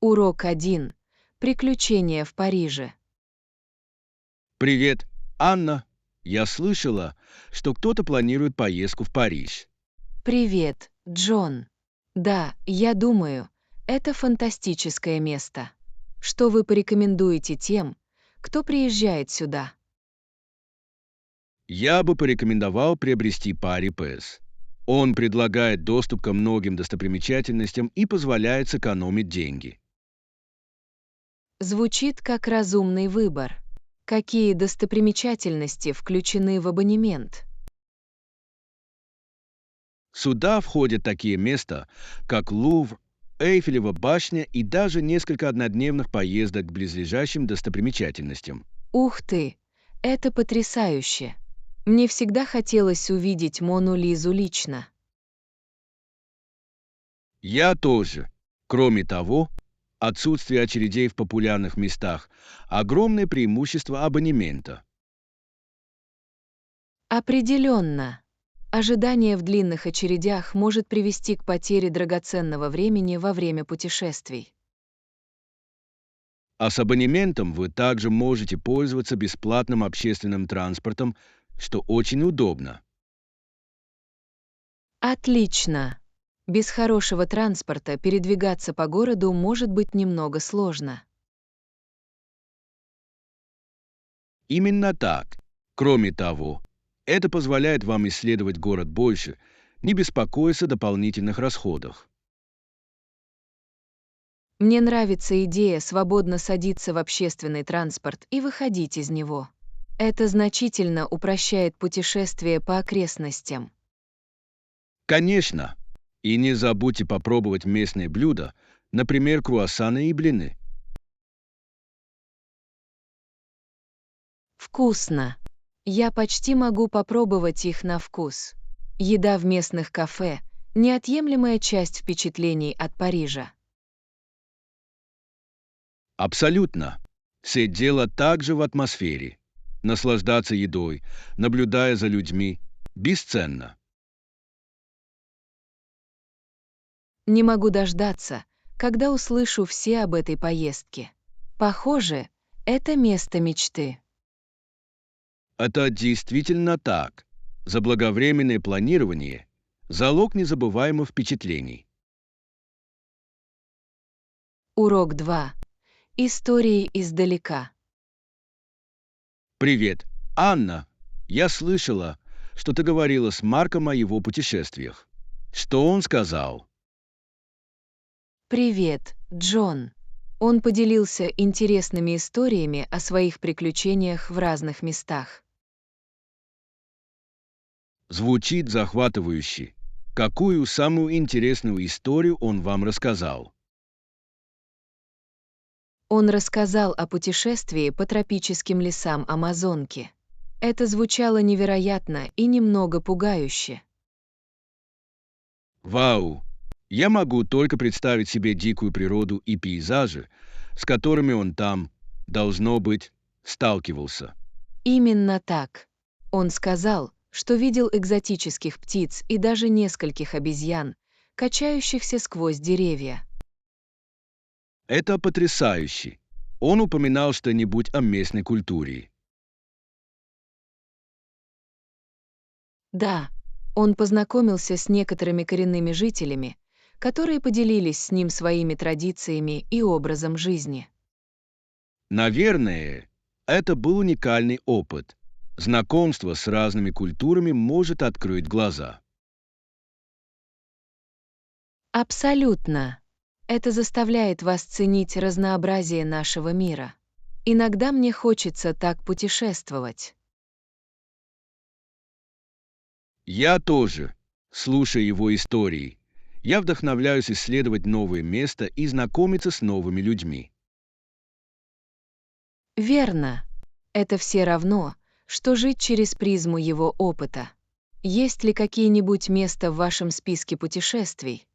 Урок 1. Приключения в Париже. Привет, Анна. Я слышала, что кто-то планирует поездку в Париж. Привет, Джон. Да, я думаю, это фантастическое место. Что вы порекомендуете тем, кто приезжает сюда? Я бы порекомендовал приобрести Пари-Пэс. Он предлагает доступ ко многим достопримечательностям и позволяет сэкономить деньги. Звучит как разумный выбор. Какие достопримечательности включены в абонемент? Сюда входят такие места, как Лувр, Эйфелева башня и даже несколько однодневных поездок к близлежащим достопримечательностям. Ух ты, это потрясающе. Мне всегда хотелось увидеть Мону Лизу лично. Я тоже. Кроме того, отсутствие очередей в популярных местах – огромное преимущество абонемента. Определенно. Ожидание в длинных очередях может привести к потере драгоценного времени во время путешествий. А с абонементом вы также можете пользоваться бесплатным общественным транспортом, что очень удобно. Отлично. Без хорошего транспорта передвигаться по городу может быть немного сложно. Именно так. Кроме того, это позволяет вам исследовать город больше, не беспокоясь о дополнительных расходах. Мне нравится идея свободно садиться в общественный транспорт и выходить из него. Это значительно упрощает путешествие по окрестностям. Конечно. И не забудьте попробовать местные блюда, например, круассаны и блины. Вкусно. Я почти могу попробовать их на вкус. Еда в местных кафе — неотъемлемая часть впечатлений от Парижа. Абсолютно. Все дело также в атмосфере. Наслаждаться едой, наблюдая за людьми, бесценно. Не могу дождаться, когда услышу все об этой поездке. Похоже, это место мечты. Это действительно так. Заблаговременное планирование – залог незабываемых впечатлений. Урок 2. Истории издалека. Привет, Анна. Я слышала, что ты говорила с Марком о его путешествиях. Что он сказал? Привет, Джон. Он поделился интересными историями о своих приключениях в разных местах. Звучит захватывающе. Какую самую интересную историю он вам рассказал? Он рассказал о путешествии по тропическим лесам Амазонки. Это звучало невероятно и немного пугающе. Вау! Я могу только представить себе дикую природу и пейзажи, с которыми он там, должно быть, сталкивался. Именно так. Он сказал, что видел экзотических птиц и даже нескольких обезьян, качающихся сквозь деревья. Это потрясающе. Он упоминал что-нибудь о местной культуре. Да, он познакомился с некоторыми коренными жителями, которые поделились с ним своими традициями и образом жизни. Наверное, это был уникальный опыт. Знакомство с разными культурами может открыть глаза. Абсолютно. Это заставляет вас ценить разнообразие нашего мира. Иногда мне хочется так путешествовать. Я тоже, слушая его истории, я вдохновляюсь исследовать новые места и знакомиться с новыми людьми. Верно. Это все равно, что жить через призму его опыта. Есть ли какие-нибудь места в вашем списке путешествий?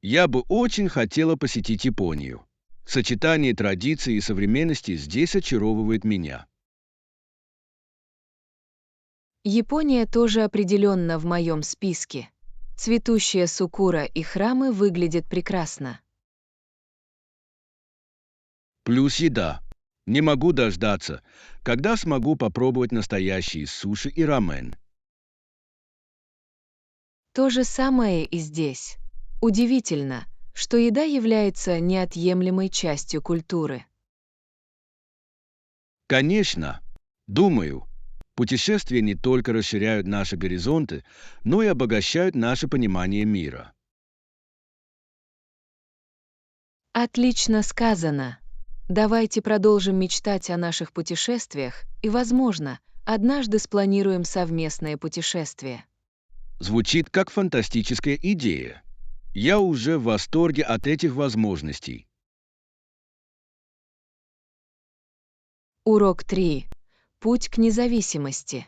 Я бы очень хотела посетить Японию. Сочетание традиций и современности здесь очаровывает меня. Япония тоже определенно в моем списке. Цветущая сакура и храмы выглядят прекрасно. Плюс еда. Не могу дождаться, когда смогу попробовать настоящие суши и рамен. То же самое и здесь. Удивительно, что еда является неотъемлемой частью культуры. Конечно, думаю, путешествия не только расширяют наши горизонты, но и обогащают наше понимание мира. Отлично сказано. Давайте продолжим мечтать о наших путешествиях и, возможно, однажды спланируем совместное путешествие. Звучит как фантастическая идея. Я уже в восторге от этих возможностей. Урок 3. Путь к независимости.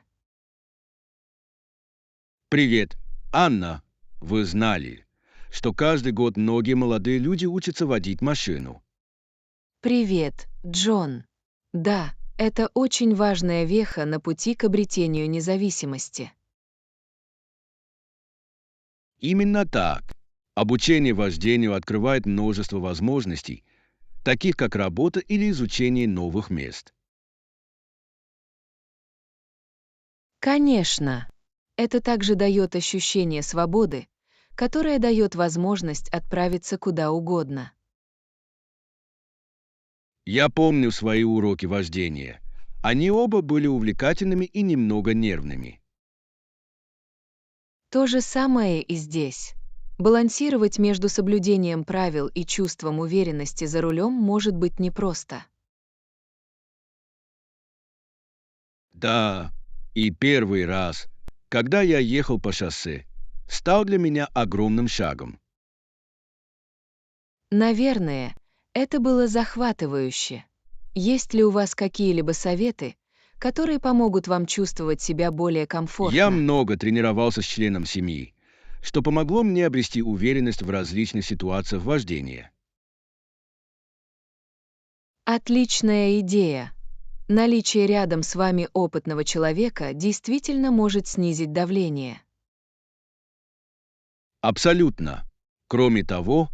Привет, Анна. Вы знали, что каждый год многие молодые люди учатся водить машину? Привет, Джон. Да, это очень важная веха на пути к обретению независимости. Именно так. Обучение вождению открывает множество возможностей, таких как работа или изучение новых мест. Конечно. Это также дает ощущение свободы, которое дает возможность отправиться куда угодно. Я помню свои уроки вождения. Они оба были увлекательными и немного нервными. То же самое и здесь. Балансировать между соблюдением правил и чувством уверенности за рулем может быть непросто. Да, и первый раз, когда я ехал по шоссе, стал для меня огромным шагом. Наверное, это было захватывающе. Есть ли у вас какие-либо советы, которые помогут вам чувствовать себя более Я комфортно? много тренировался с членом семьи, что помогло мне обрести уверенность в различных ситуациях вождения. Отличная идея. Наличие рядом с вами опытного человека действительно может снизить давление. Абсолютно. Кроме того,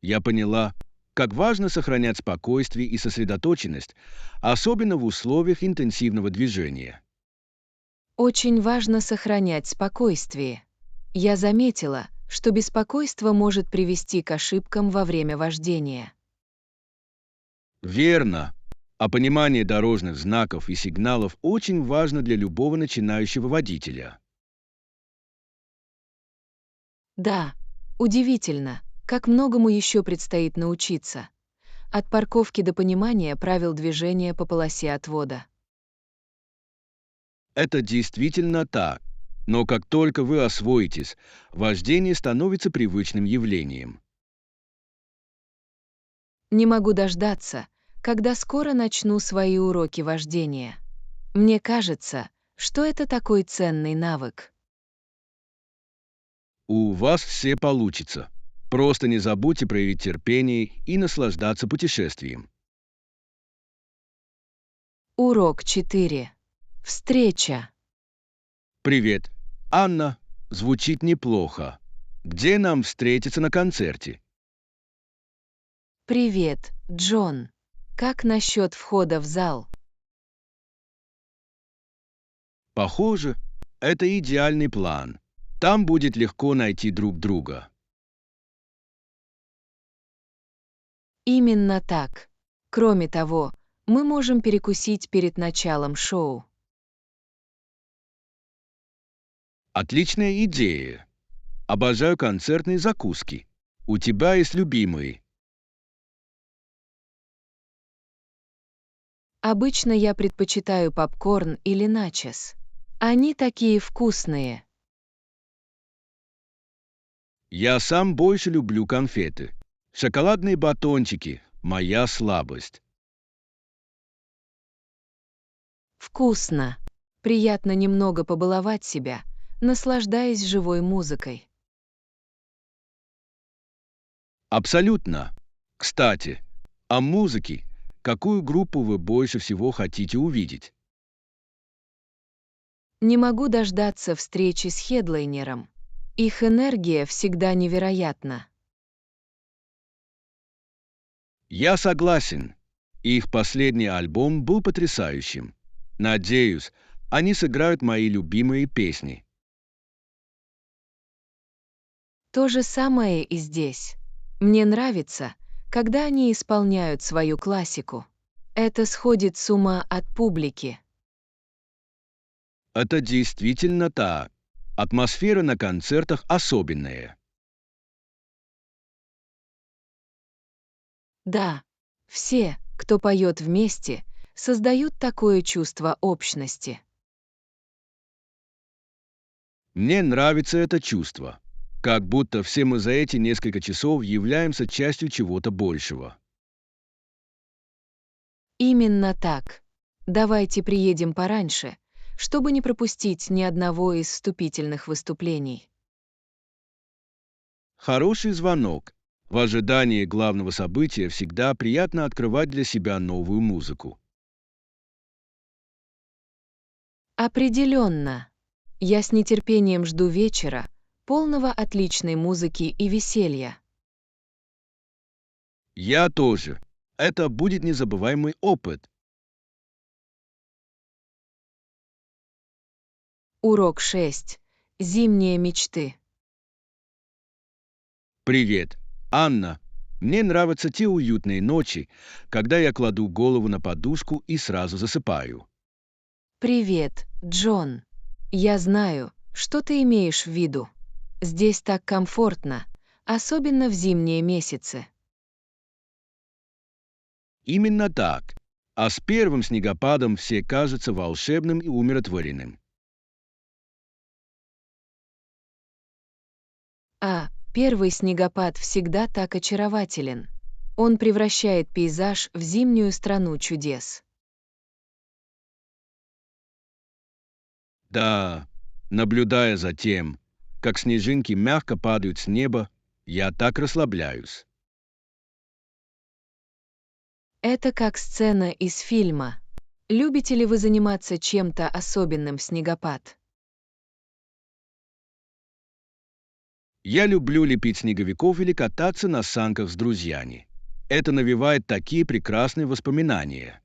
я поняла, как важно сохранять спокойствие и сосредоточенность, особенно в условиях интенсивного движения. Очень важно сохранять спокойствие. Я заметила, что беспокойство может привести к ошибкам во время вождения. Верно. А понимание дорожных знаков и сигналов очень важно для любого начинающего водителя. Да, удивительно, как многому еще предстоит научиться. От парковки до понимания правил движения по полосе отвода. Это действительно так. Но как только вы освоитесь, вождение становится привычным явлением. Не могу дождаться, когда скоро начну свои уроки вождения. Мне кажется, что это такой ценный навык. У вас все получится. Просто не забудьте проявить терпение и наслаждаться путешествием. Урок 4. Встреча. Привет. Анна. Звучит неплохо. Где нам встретиться на концерте? Привет, Джон. Как насчет входа в зал? Похоже, это идеальный план. Там будет легко найти друг друга. Именно так. Кроме того, мы можем перекусить перед началом шоу. Отличная идея. Обожаю концертные закуски. У тебя есть любимые? Обычно я предпочитаю попкорн или начос. Они такие вкусные. Я сам больше люблю конфеты. Шоколадные батончики– моя слабость. Вкусно. Приятно немного побаловать себя, наслаждаясь живой музыкой. Абсолютно. Кстати, о музыке. Какую группу вы больше всего хотите увидеть? Не могу дождаться встречи с хедлайнером. Их энергия всегда невероятна. Я согласен. Их последний альбом был потрясающим. Надеюсь, они сыграют мои любимые песни. То же самое и здесь. Мне нравится, когда они исполняют свою классику. Это сходит с ума от публики. Это действительно так. Атмосфера на концертах особенная. Да, все, кто поет вместе, создают такое чувство общности. Мне нравится это чувство. Как будто все мы за эти несколько часов являемся частью чего-то большего. Именно так. Давайте приедем пораньше, чтобы не пропустить ни одного из вступительных выступлений. Хороший звонок. В ожидании главного события всегда приятно открывать для себя новую музыку. Определенно. Я с нетерпением жду вечера, полного отличной музыки и веселья. Я тоже. Это будет незабываемый опыт. Урок 6. Зимние мечты. Привет, Анна. Мне нравятся те уютные ночи, когда я кладу голову на подушку и сразу засыпаю. Привет, Джон. Я знаю, что ты имеешь в виду. Здесь так комфортно, особенно в зимние месяцы. Именно так. А с первым снегопадом все кажется волшебным и умиротворенным. А первый снегопад всегда так очарователен. Он превращает пейзаж в зимнюю страну чудес. Да, наблюдая за тем, как снежинки мягко падают с неба, я так расслабляюсь. Это как сцена из фильма. Любите ли вы заниматься чем-то особенным в снегопад? Я люблю лепить снеговиков или кататься на санках с друзьями. Это навевает такие прекрасные воспоминания.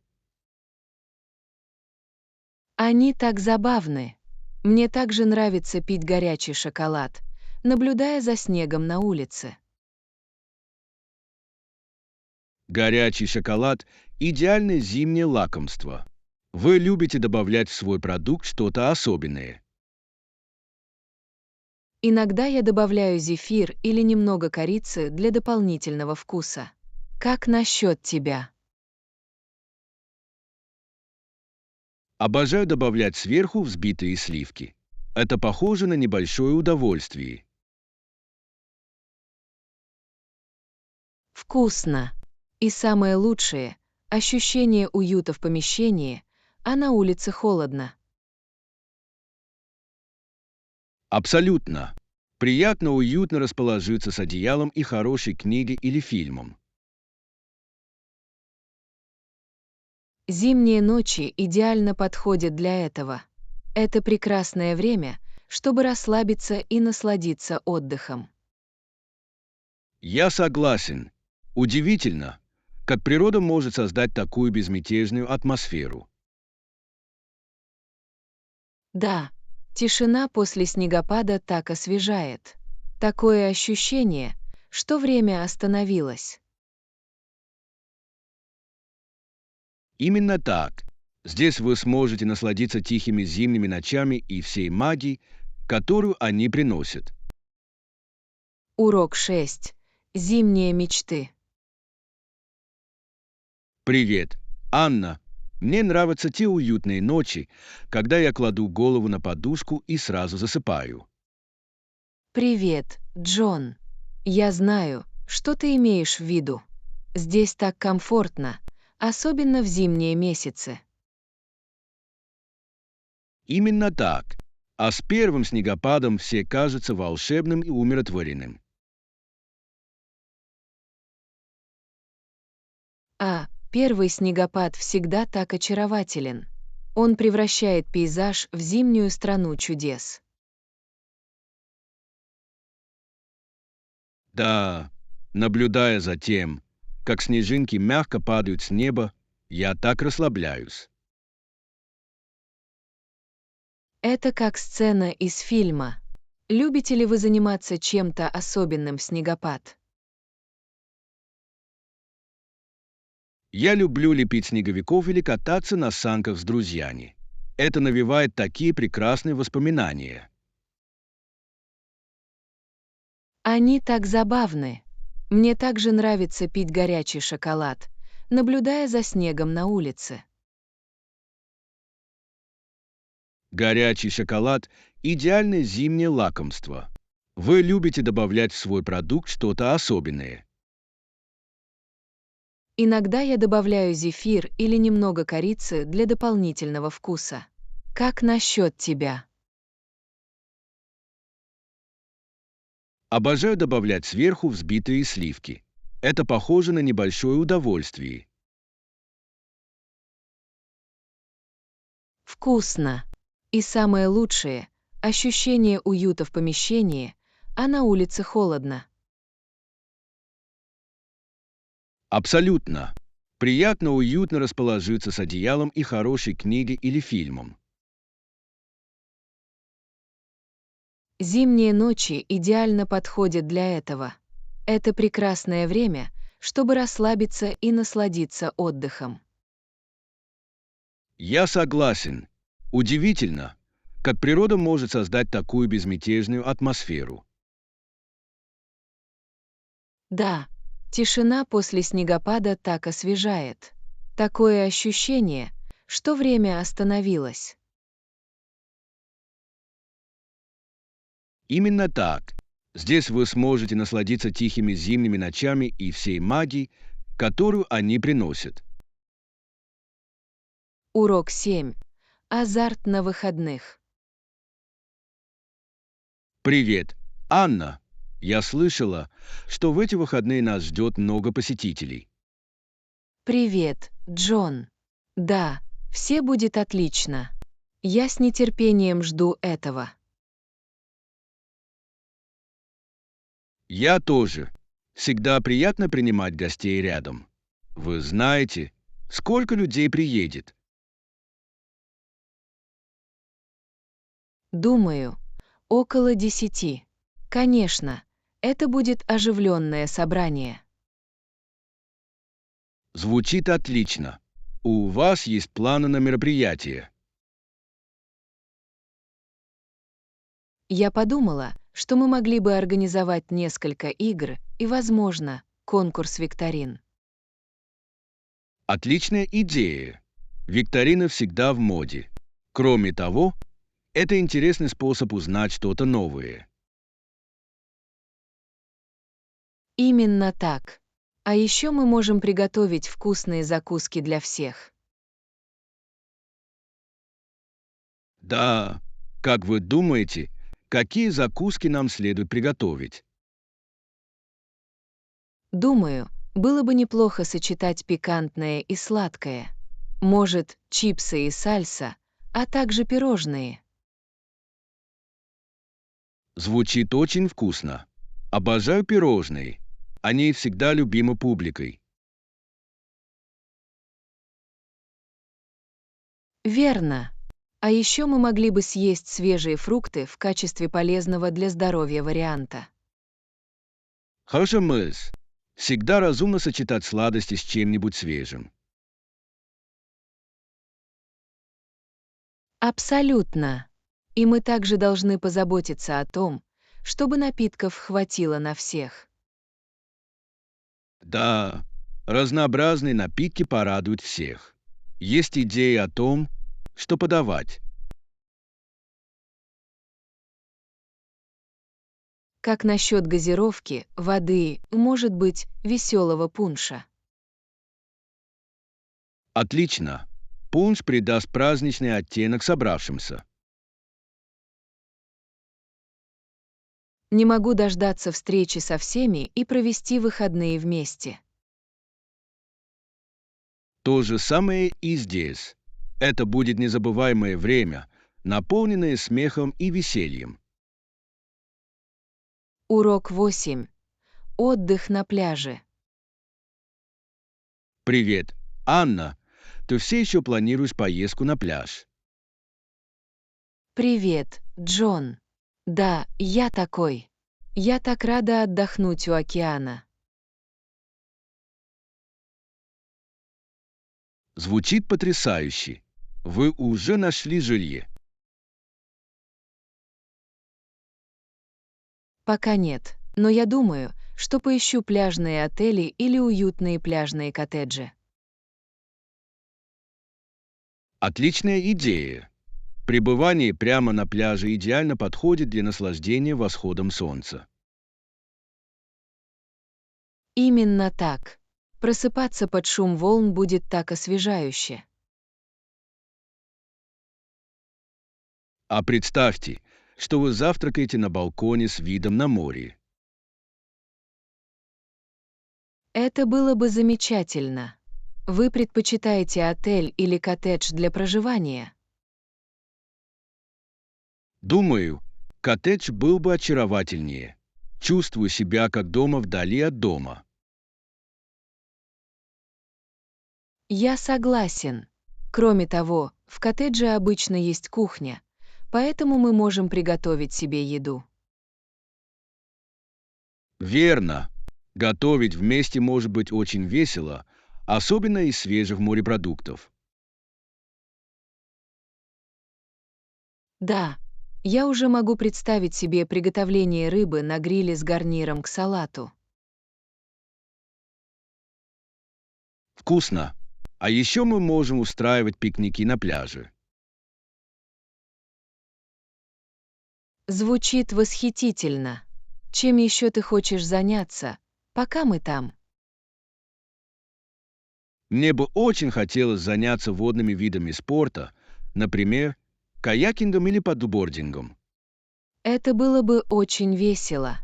Они так забавны. Мне также нравится пить горячий шоколад, наблюдая за снегом на улице. Горячий шоколад – идеальное зимнее лакомство. Вы любите добавлять в свой продукт что-то особенное. Иногда я добавляю зефир или немного корицы для дополнительного вкуса. Как насчет тебя? Обожаю добавлять сверху взбитые сливки. Это похоже на небольшое удовольствие. Вкусно. И самое лучшее — ощущение уюта в помещении, а на улице холодно. Абсолютно. Приятно уютно расположиться с одеялом и хорошей книгой или фильмом. Зимние ночи идеально подходят для этого. Это прекрасное время, чтобы расслабиться и насладиться отдыхом. Я согласен. Удивительно, как природа может создать такую безмятежную атмосферу. Да, тишина после снегопада так освежает. Такое ощущение, что время остановилось. Именно так. Здесь вы сможете насладиться тихими зимними ночами и всей магией, которую они приносят. Урок 6. Зимние мечты. Привет, Анна. Мне нравятся те уютные ночи, когда я кладу голову на подушку и сразу засыпаю. Привет, Джон. Я знаю, что ты имеешь в виду. Здесь так комфортно, особенно в зимние месяцы. Именно так. А с первым снегопадом все кажется волшебным и умиротворенным. А первый снегопад всегда так очарователен. Он превращает пейзаж в зимнюю страну чудес. Да, наблюдая за тем, как снежинки мягко падают с неба, я так расслабляюсь. Это как сцена из фильма. Любите ли вы заниматься чем-то особенным в снегопад? Я люблю лепить снеговиков или кататься на санках с друзьями. Это навевает такие прекрасные воспоминания. Они так забавны. Мне также нравится пить горячий шоколад, наблюдая за снегом на улице. Горячий шоколад – идеальное зимнее лакомство. Вы любите добавлять в свой продукт что-то особенное. Иногда я добавляю зефир или немного корицы для дополнительного вкуса. Как насчет тебя? Обожаю добавлять сверху взбитые сливки. Это похоже на небольшое удовольствие. Вкусно. И самое лучшее — ощущение уюта в помещении, а на улице холодно. Абсолютно. Приятно уютно расположиться с одеялом и хорошей книгой или фильмом. Зимние ночи идеально подходят для этого. Это прекрасное время, чтобы расслабиться и насладиться отдыхом. Я согласен. Удивительно, как природа может создать такую безмятежную атмосферу. Да, тишина после снегопада так освежает. Такое ощущение, что время остановилось. Именно так. Здесь вы сможете насладиться тихими зимними ночами и всей магией, которую они приносят. Урок 7. Азарт на выходных. Привет, Анна. Я слышала, что в эти выходные нас ждет много посетителей. Привет, Джон. Да, все будет отлично. Я с нетерпением жду этого. Я тоже. Всегда приятно принимать гостей рядом. Вы знаете, сколько людей приедет? Думаю, около 10. Конечно, это будет оживленное собрание. Звучит отлично. У вас есть планы на мероприятие? Я подумала, что мы могли бы организовать несколько игр и, возможно, конкурс викторин. Отличная идея. Викторины всегда в моде. Кроме того, это интересный способ узнать что-то новое. Именно так. А еще мы можем приготовить вкусные закуски для всех. Да, как вы думаете, какие закуски нам следует приготовить? Думаю, было бы неплохо сочетать пикантное и сладкое. Может, чипсы и сальса, а также пирожные. Звучит очень вкусно. Обожаю пирожные. Они всегда любимы публикой. Верно. А еще мы могли бы съесть свежие фрукты в качестве полезного для здоровья варианта. Хорошая мысль. Всегда разумно сочетать сладости с чем-нибудь свежим. Абсолютно. И мы также должны позаботиться о том, чтобы напитков хватило на всех. Да, разнообразные напитки порадуют всех. Есть идеи о том, что подавать. Как насчет газировки, воды, может быть, веселого пунша? Отлично. Пунш придаст праздничный оттенок собравшимся. Не могу дождаться встречи со всеми и провести выходные вместе. То же самое и здесь. Это будет незабываемое время, наполненное смехом и весельем. Урок 8. Отдых на пляже. Привет, Анна. Ты все еще планируешь поездку на пляж? Привет, Джон. Да, я такой. Я так рада отдохнуть у океана. Звучит потрясающе. Вы уже нашли жилье. Пока нет, но я думаю, что поищу пляжные отели или уютные пляжные коттеджи. Отличная идея. Пребывание прямо на пляже идеально подходит для наслаждения восходом солнца. Именно так. Просыпаться под шум волн будет так освежающе. А представьте, что вы завтракаете на балконе с видом на море. Это было бы замечательно. Вы предпочитаете отель или коттедж для проживания? Думаю, коттедж был бы очаровательнее. Чувствую себя как дома вдали от дома. Я согласен. Кроме того, в коттедже обычно есть кухня, поэтому мы можем приготовить себе еду. Верно. Готовить вместе может быть очень весело, особенно из свежих морепродуктов. Да, я уже могу представить себе приготовление рыбы на гриле с гарниром к салату. Вкусно. А еще мы можем устраивать пикники на пляже. Звучит восхитительно. Чем еще ты хочешь заняться, пока мы там? Мне бы очень хотелось заняться водными видами спорта, например, каякингом или падбордингом. Это было бы очень весело.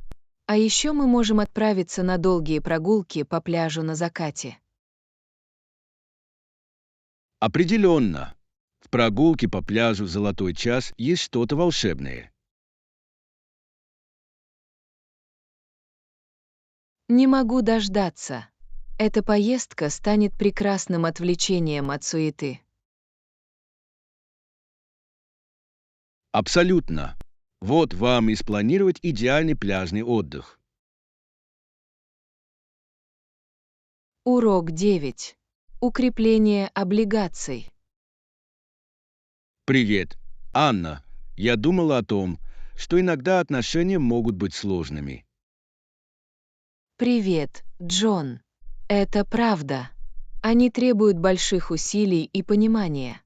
А еще мы можем отправиться на долгие прогулки по пляжу на закате. Определенно. В прогулке по пляжу в золотой час есть что-то волшебное. Не могу дождаться. Эта поездка станет прекрасным отвлечением от суеты. Абсолютно. Вот вам и спланировать идеальный пляжный отдых. Урок 9. Укрепление облигаций. Привет, Анна. Я думала о том, что иногда отношения могут быть сложными. Привет, Джон. Это правда. Они требуют больших усилий и понимания.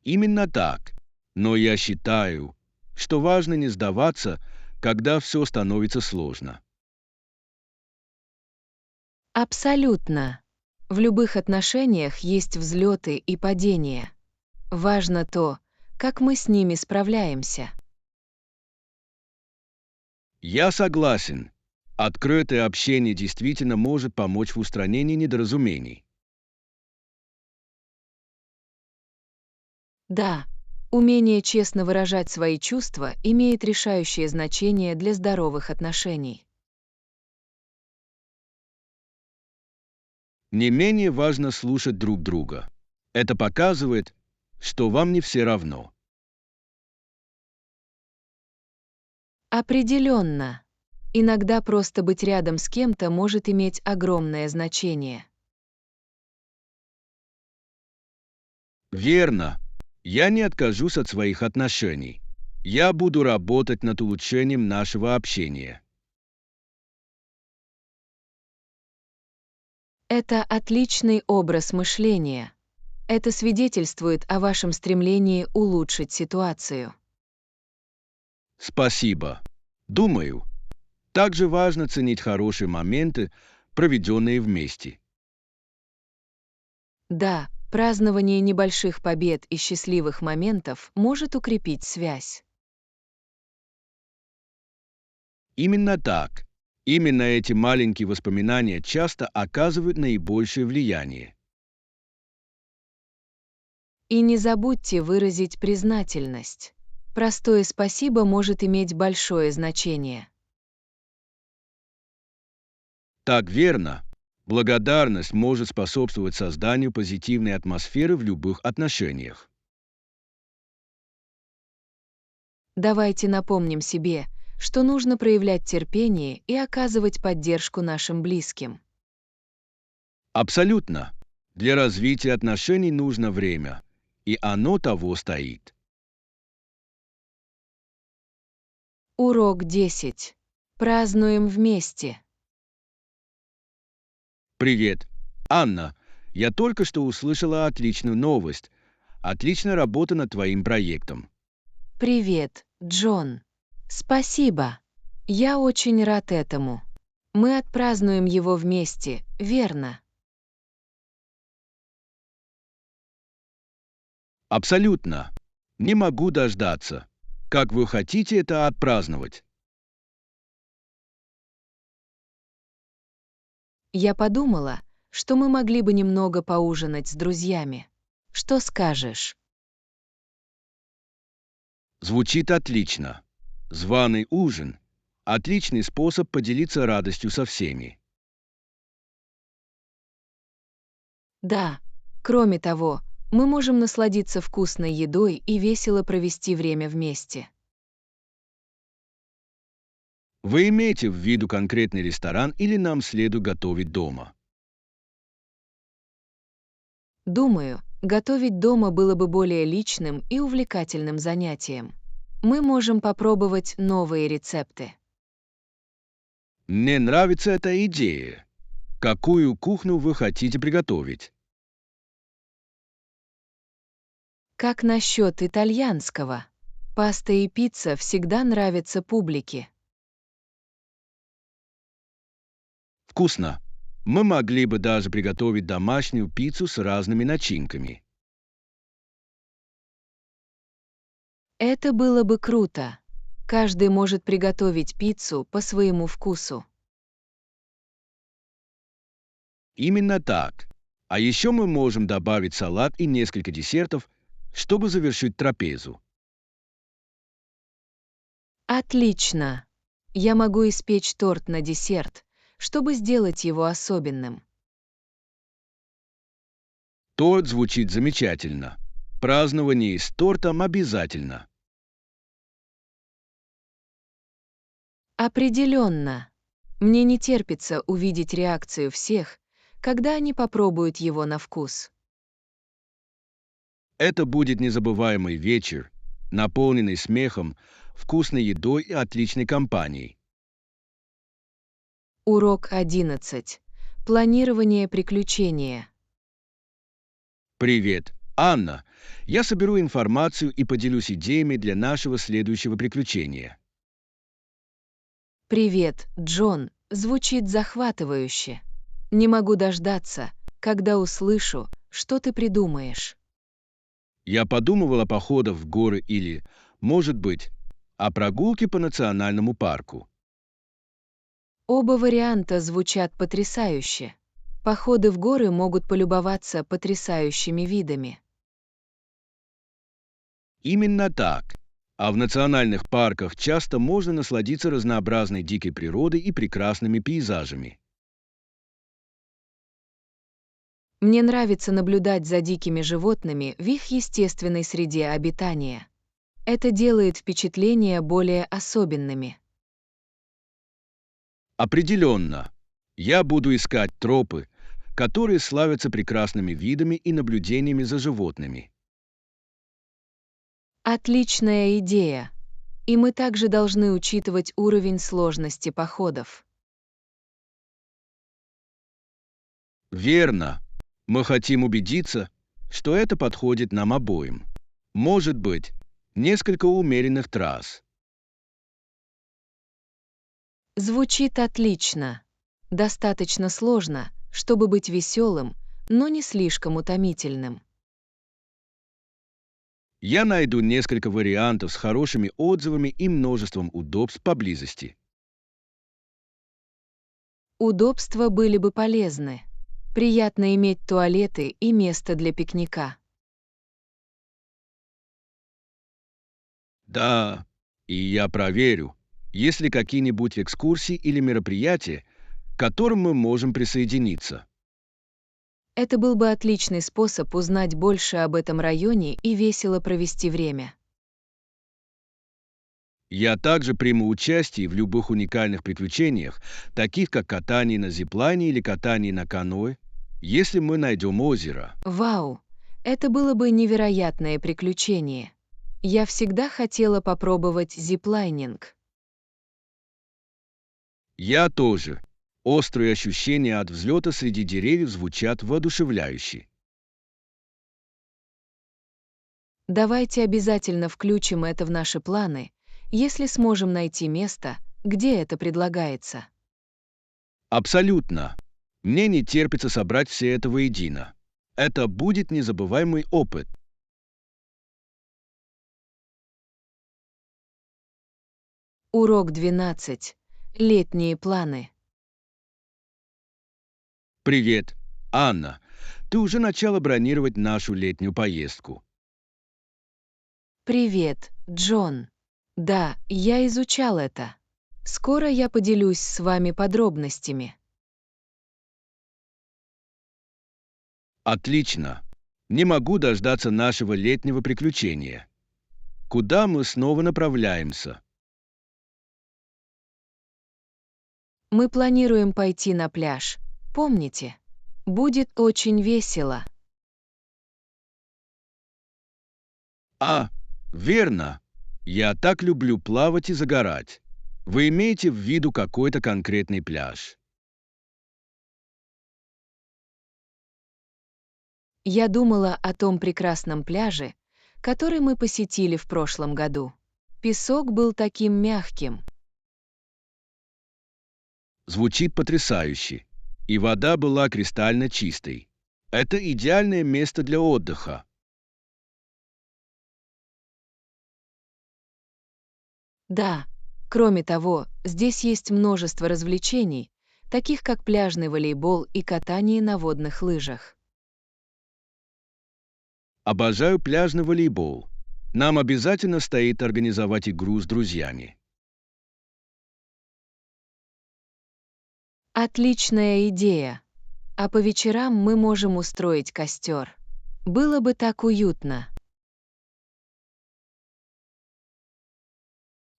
Именно так. Но я считаю, что важно не сдаваться, когда все становится сложно. Абсолютно. В любых отношениях есть взлеты и падения. Важно то, как мы с ними справляемся. Я согласен. Открытое общение действительно может помочь в устранении недоразумений. Да, умение честно выражать свои чувства имеет решающее значение для здоровых отношений. Не менее важно слушать друг друга. Это показывает, что вам не все равно. Определенно. Иногда просто быть рядом с кем-то может иметь огромное значение. Верно. Я не откажусь от своих отношений. Я буду работать над улучшением нашего общения. Это отличный образ мышления. Это свидетельствует о вашем стремлении улучшить ситуацию. Спасибо. Думаю, также важно ценить хорошие моменты, проведенные вместе. Да, празднование небольших побед и счастливых моментов может укрепить связь. Именно так. Именно эти маленькие воспоминания часто оказывают наибольшее влияние. И не забудьте выразить признательность. Простое спасибо может иметь большое значение. Так верно. Благодарность может способствовать созданию позитивной атмосферы в любых отношениях. Давайте напомним себе, что нужно проявлять терпение и оказывать поддержку нашим близким. Абсолютно. Для развития отношений нужно время, и оно того стоит. Урок 10. Празднуем вместе. Привет. Анна, я только что услышала отличную новость. Отличная работа над твоим проектом. Привет, Джон. Спасибо. Я очень рад этому. Мы отпразднуем его вместе, верно? Абсолютно. Не могу дождаться. Как вы хотите это отпраздновать? Я подумала, что мы могли бы немного поужинать с друзьями. Что скажешь? Звучит отлично. Званый ужин. Отличный способ поделиться радостью со всеми. Да. Кроме того, мы можем насладиться вкусной едой и весело провести время вместе. Вы имеете в виду конкретный ресторан или нам следует готовить дома? Думаю, готовить дома было бы более личным и увлекательным занятием. Мы можем попробовать новые рецепты. Мне нравится эта идея. Какую кухню вы хотите приготовить? Как насчет итальянского? Паста и пицца всегда нравятся публике. Вкусно. Мы могли бы даже приготовить домашнюю пиццу с разными начинками. Это было бы круто. Каждый может приготовить пиццу по своему вкусу. Именно так. А еще мы можем добавить салат и несколько десертов, чтобы завершить трапезу. Отлично! Я могу испечь торт на десерт, чтобы сделать его особенным. Торт звучит замечательно. Празднование с тортом обязательно. Определенно. Мне не терпится увидеть реакцию всех, когда они попробуют его на вкус. Это будет незабываемый вечер, наполненный смехом, вкусной едой и отличной компанией. Урок 11. Планирование приключения. Привет, Анна. Я соберу информацию и поделюсь идеями для нашего следующего приключения. Привет, Джон. Звучит захватывающе. Не могу дождаться, когда услышу, что ты придумаешь. Я подумывал о походах в горы или, может быть, о прогулке по национальному парку. Оба варианта звучат потрясающе. Походы в горы могут полюбоваться потрясающими видами. Именно так. А в национальных парках часто можно насладиться разнообразной дикой природой и прекрасными пейзажами. Мне нравится наблюдать за дикими животными в их естественной среде обитания. Это делает впечатления более особенными. Определенно. Я буду искать тропы, которые славятся прекрасными видами и наблюдениями за животными. Отличная идея. И мы также должны учитывать уровень сложности походов. Верно. Мы хотим убедиться, что это подходит нам обоим. Может быть, несколько умеренных трасс. Звучит отлично. Достаточно сложно, чтобы быть веселым, но не слишком утомительным. Я найду несколько вариантов с хорошими отзывами и множеством удобств поблизости. Удобства были бы полезны. Приятно иметь туалеты и место для пикника. Да, и я проверю, есть ли какие-нибудь экскурсии или мероприятия, к которым мы можем присоединиться. Это был бы отличный способ узнать больше об этом районе и весело провести время. Я также приму участие в любых уникальных приключениях, таких как катание на зиплайне или катание на каноэ, если мы найдем озеро. Вау! Это было бы невероятное приключение. Я всегда хотела попробовать зиплайнинг. Я тоже. Острые ощущения от взлета среди деревьев звучат воодушевляюще. Давайте обязательно включим это в наши планы, если сможем найти место, где это предлагается. Абсолютно. Мне не терпится собрать все это воедино. Это будет незабываемый опыт. Урок 12. Летние планы. Привет, Анна. Ты уже начала бронировать нашу летнюю поездку. Привет, Джон. Да, я изучал это. Скоро я поделюсь с вами подробностями. Отлично. Не могу дождаться нашего летнего приключения. Куда мы снова направляемся? Мы планируем пойти на пляж. Помните? Будет очень весело. А, верно. Я так люблю плавать и загорать. Вы имеете в виду какой-то конкретный пляж? Я думала о том прекрасном пляже, который мы посетили в прошлом году. Песок был таким мягким. Звучит потрясающе. И вода была кристально чистой. Это идеальное место для отдыха. Да, кроме того, здесь есть множество развлечений, таких как пляжный волейбол и катание на водных лыжах. Обожаю пляжный волейбол. Нам обязательно стоит организовать игру с друзьями. Отличная идея. А по вечерам мы можем устроить костер. Было бы так уютно.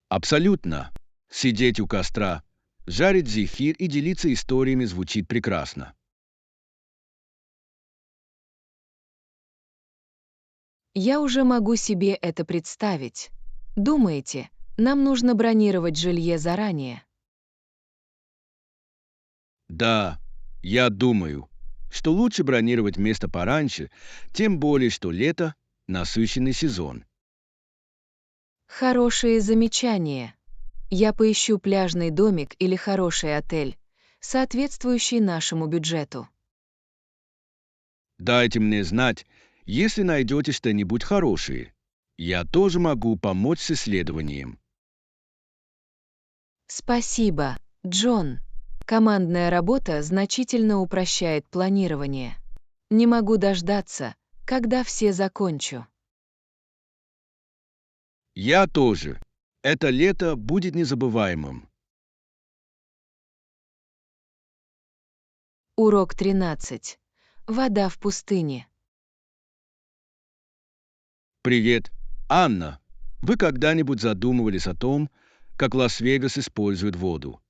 Абсолютно. Сидеть у костра, жарить зефир и делиться историями звучит прекрасно. Я уже могу себе это представить. Думаете, нам нужно бронировать жилье заранее? Да, я думаю, что лучше бронировать место пораньше, тем более, что лето — насыщенный сезон. Хорошие замечания. Я поищу пляжный домик или хороший отель, соответствующий нашему бюджету. Дайте мне знать, если найдете что-нибудь хорошее. Я тоже могу помочь с исследованием. Спасибо, Джон. Командная работа значительно упрощает планирование. Не могу дождаться, когда все закончу. Я тоже. Это лето будет незабываемым. Урок 13. Вода в пустыне. Привет, Анна. Вы когда-нибудь задумывались о том, как Лас-Вегас использует воду?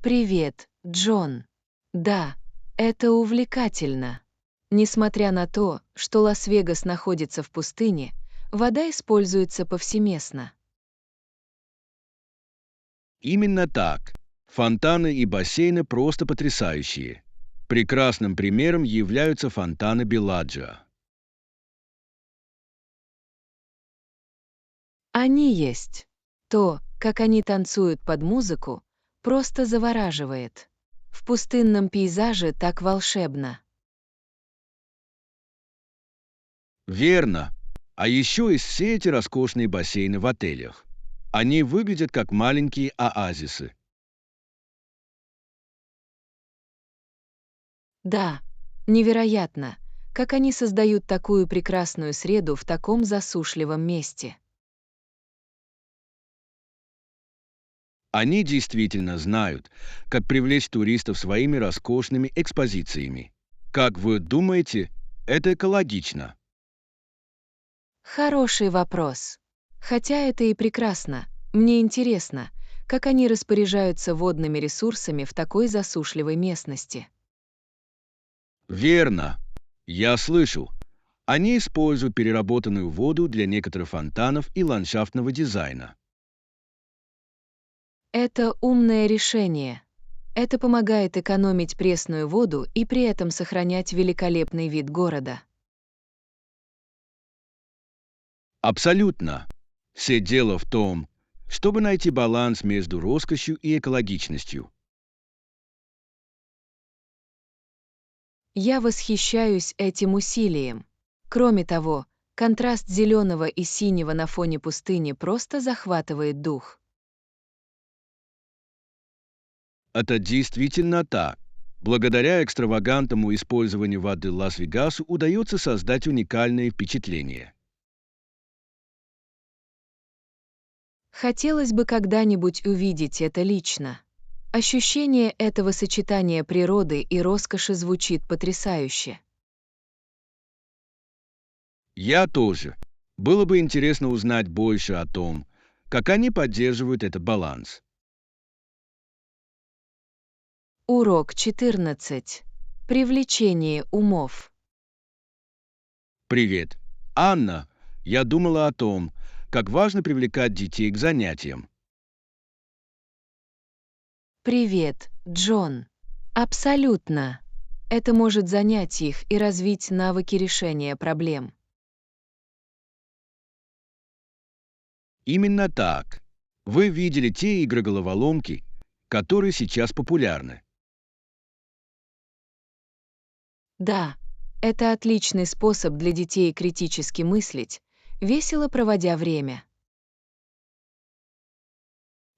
Привет, Джон. Да, это увлекательно. Несмотря на то, что Лас-Вегас находится в пустыне, вода используется повсеместно. Именно так. Фонтаны и бассейны просто потрясающие. Прекрасным примером являются фонтаны Беладжио. Они есть. То, как они танцуют под музыку, просто завораживает. В пустынном пейзаже так волшебно. Верно. А еще есть все эти роскошные бассейны в отелях. Они выглядят как маленькие оазисы. Да, невероятно, как они создают такую прекрасную среду в таком засушливом месте. Они действительно знают, как привлечь туристов своими роскошными экспозициями. Как вы думаете, это экологично? Хороший вопрос. Хотя это и прекрасно. Мне интересно, как они распоряжаются водными ресурсами в такой засушливой местности. Верно. Я слышал. Они используют переработанную воду для некоторых фонтанов и ландшафтного дизайна. Это умное решение. Это помогает экономить пресную воду и при этом сохранять великолепный вид города. Абсолютно. Все дело в том, чтобы найти баланс между роскошью и экологичностью. Я восхищаюсь этим усилием. Кроме того, контраст зеленого и синего на фоне пустыни просто захватывает дух. Это действительно так. Благодаря экстравагантному использованию воды Лас-Вегасу удается создать уникальные впечатления. Хотелось бы когда-нибудь увидеть это лично. Ощущение этого сочетания природы и роскоши звучит потрясающе. Я тоже. Было бы интересно узнать больше о том, как они поддерживают этот баланс. Урок 14. Привлечение умов. Привет. Анна, я думала о том, как важно привлекать детей к занятиям. Привет, Джон. Абсолютно. Это может занять их и развить навыки решения проблем. Именно так. Вы видели те игры-головоломки, которые сейчас популярны. Да, это отличный способ для детей критически мыслить, весело проводя время.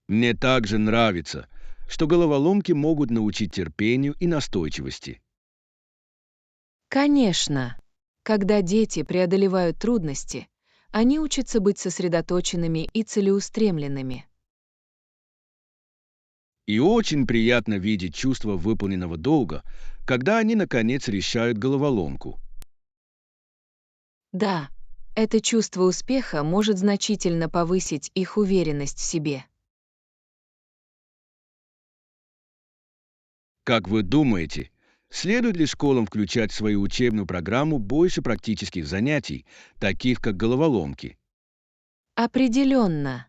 Мне также нравится, что головоломки могут научить терпению и настойчивости. Конечно, когда дети преодолевают трудности, они учатся быть сосредоточенными и целеустремленными. И очень приятно видеть чувство выполненного долга, когда они наконец решают головоломку. Да, это чувство успеха может значительно повысить их уверенность в себе. Как вы думаете, следует ли школам включать в свою учебную программу больше практических занятий, таких как головоломки? Определенно.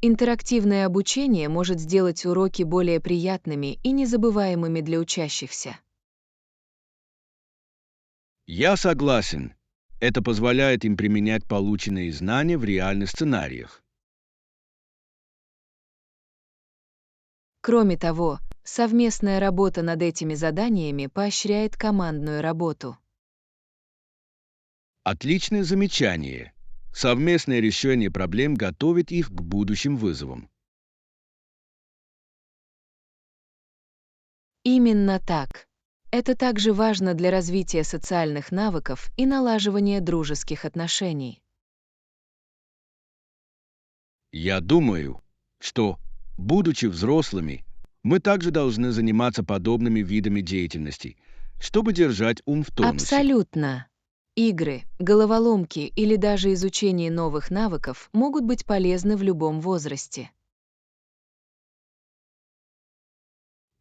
Интерактивное обучение может сделать уроки более приятными и незабываемыми для учащихся. Я согласен. Это позволяет им применять полученные знания в реальных сценариях. Кроме того, совместная работа над этими заданиями поощряет командную работу. Отличное замечание. Совместное решение проблем готовит их к будущим вызовам. Именно так. Это также важно для развития социальных навыков и налаживания дружеских отношений. Я думаю, что, будучи взрослыми, мы также должны заниматься подобными видами деятельности, чтобы держать ум в тонусе. Абсолютно. Игры, головоломки или даже изучение новых навыков могут быть полезны в любом возрасте.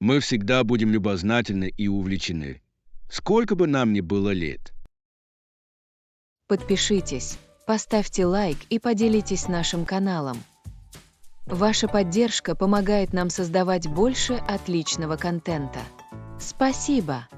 Мы всегда будем любознательны и увлечены, сколько бы нам ни было лет. Подпишитесь, поставьте лайк и поделитесь нашим каналом. Ваша поддержка помогает нам создавать больше отличного контента. Спасибо!